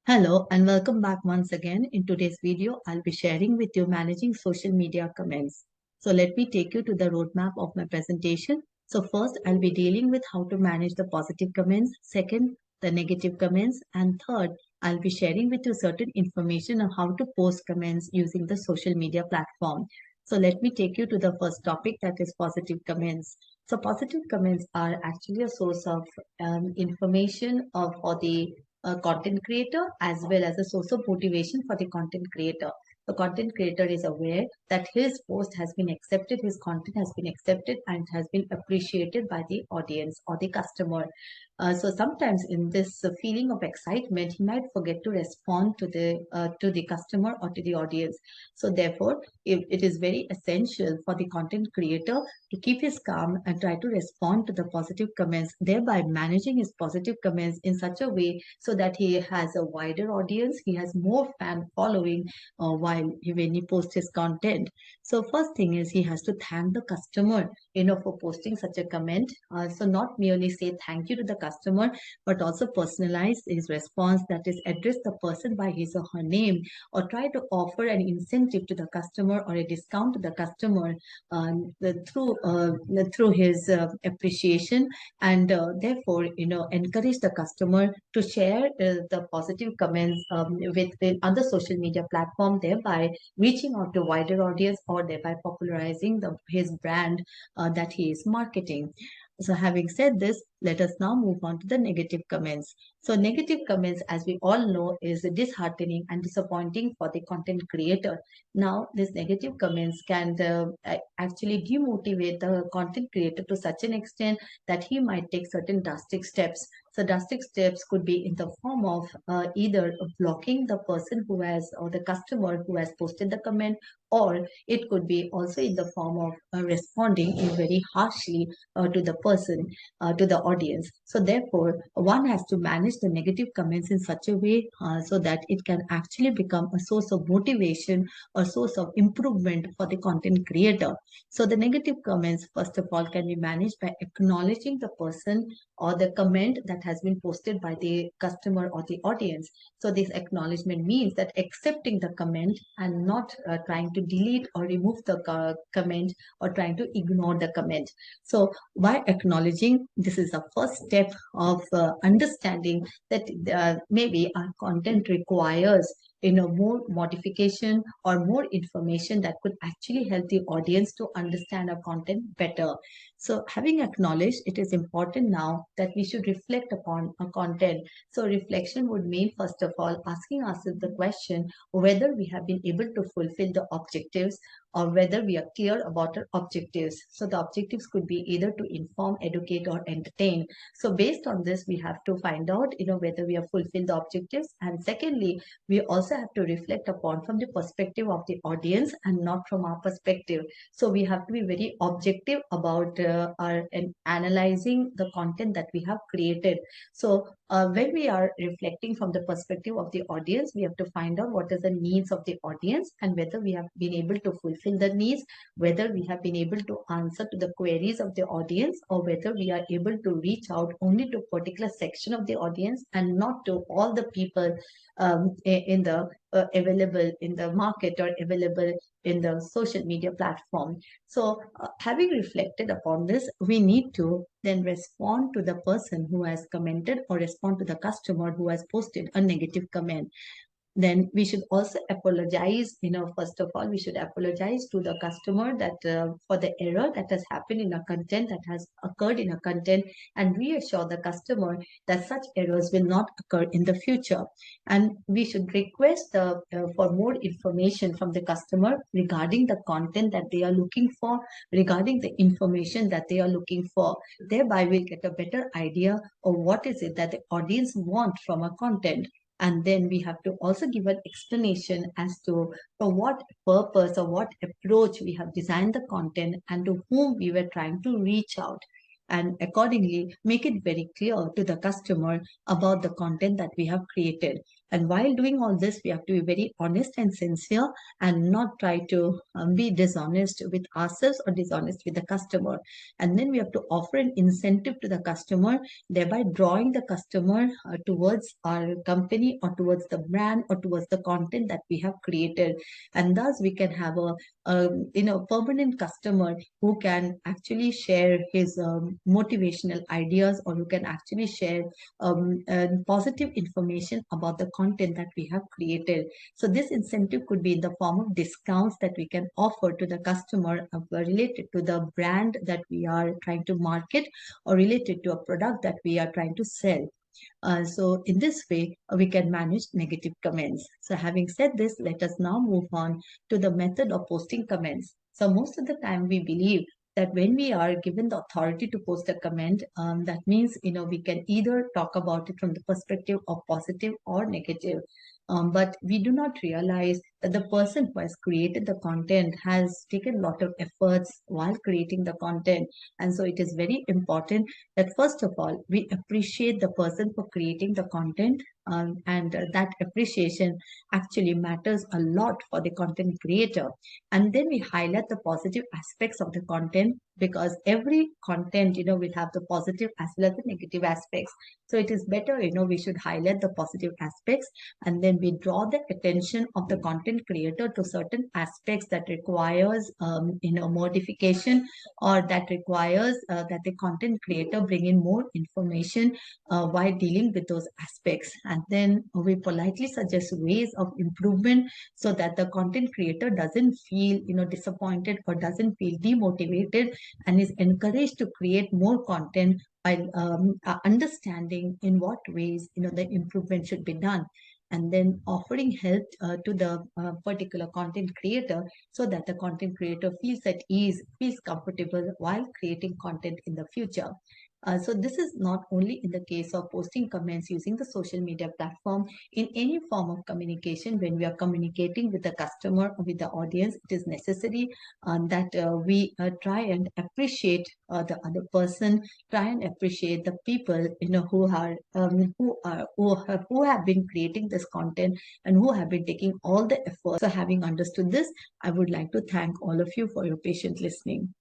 Hello and welcome back once again. In today's video, I'll be sharing with you managing social media comments. So let me take you to the roadmap of my presentation. So first, I'll be dealing with how to manage the positive comments. Second, the negative comments. And third, I'll be sharing with you certain information on how to post comments using the social media platform. So let me take you to the first topic, that is positive comments. So positive comments are actually a source of information for the content creator as well as a source of motivation for the content creator. The content creator is aware that his post has been accepted, his content has been accepted and has been appreciated by the audience or the customer. So sometimes in this feeling of excitement, he might forget to respond to the customer or to the audience. So therefore, it is very essential for the content creator to keep his calm and try to respond to the positive comments, thereby managing his positive comments in such a way so that he has a wider audience, he has more fan following when he posts his content. So first thing is he has to thank the customer, for posting such a comment. So not merely say thank you to the customer, but also personalize his response, that is address the person by his or her name, or try to offer an incentive to the customer or a discount to the customer through his appreciation, and therefore encourage the customer to share the positive comments with the other social media platform, thereby reaching out to wider audience or thereby popularizing his brand that he is marketing. So having said this, let us now move on to the negative comments. So negative comments, as we all know, is disheartening and disappointing for the content creator. Now, these negative comments can actually demotivate the content creator to such an extent that he might take certain drastic steps. So drastic steps could be in the form of either blocking the person who has, or the customer who has posted the comment, or it could be also in the form of responding very harshly to the person, to the audience. So therefore, one has to manage the negative comments in such a way so that it can actually become a source of motivation or source of improvement for the content creator. So the negative comments, first of all, can be managed by acknowledging the person or the comment that has been posted by the customer or the audience. So this acknowledgement means that accepting the comment and not trying to delete or remove the comment or trying to ignore the comment. So by acknowledging, this is the first step of understanding that maybe our content requires more modification or more information that could actually help the audience to understand our content better. So having acknowledged, it is important now that we should reflect upon our content. So reflection would mean, first of all, asking ourselves the question whether we have been able to fulfill the objectives or whether we are clear about our objectives. So the objectives could be either to inform, educate, or entertain. So based on this, we have to find out, whether we have fulfilled the objectives. And secondly, we also have to reflect upon from the perspective of the audience and not from our perspective. So we have to be very objective about and analyzing the content that we have created. So when we are reflecting from the perspective of the audience, we have to find out what is the needs of the audience and whether we have been able to fulfill the needs, whether we have been able to answer to the queries of the audience, or whether we are able to reach out only to a particular section of the audience and not to all the people in the available in the market or available in the social media platform. So having reflected upon this, we need to then respond to the person who has commented or respond to the customer who has posted a negative comment. Then we should also apologize. First of all, we should apologize to the customer that for the error that has happened in a content, that has occurred in a content, and reassure the customer that such errors will not occur in the future. And we should request for more information from the customer regarding the content that they are looking for, regarding the information that they are looking for. Thereby we'll get a better idea of what is it that the audience want from a content. And then we have to also give an explanation as to for what purpose or what approach we have designed the content and to whom we were trying to reach out. And accordingly, make it very clear to the customer about the content that we have created. And while doing all this, we have to be very honest and sincere and not try to be dishonest with ourselves or dishonest with the customer. And then we have to offer an incentive to the customer, thereby drawing the customer towards our company or towards the brand or towards the content that we have created. And thus we can have a permanent customer who can actually share his motivational ideas, or who can actually share positive information about the content that we have created. So this incentive could be in the form of discounts that we can offer to the customer related to the brand that we are trying to market, or related to a product that we are trying to sell. So in this way, we can manage negative comments. So having said this, let us now move on to the method of posting comments. So most of the time we believe that when we are given the authority to post a comment, that means, we can either talk about it from the perspective of positive or negative. But we do not realize that the person who has created the content has taken a lot of efforts while creating the content. And so it is very important that first of all, we appreciate the person for creating the content, and that appreciation actually matters a lot for the content creator. And then we highlight the positive aspects of the content, because every content, will have the positive as well as the negative aspects. So it is better, we should highlight the positive aspects, and then we draw the attention of the content creator to certain aspects that requires, modification, or that requires that the content creator bring in more information while dealing with those aspects. And then we politely suggest ways of improvement, so that the content creator doesn't feel, disappointed, or doesn't feel demotivated, and is encouraged to create more content by understanding in what ways, the improvement should be done, and then offering help to the particular content creator, so that the content creator feels at ease, feels comfortable while creating content in the future. So this is not only in the case of posting comments using the social media platform. In any form of communication, when we are communicating with the customer or with the audience, it is necessary that we try and appreciate the other person, try and appreciate the people, who have been creating this content, and who have been taking all the effort. So having understood this, I would like to thank all of you for your patient listening.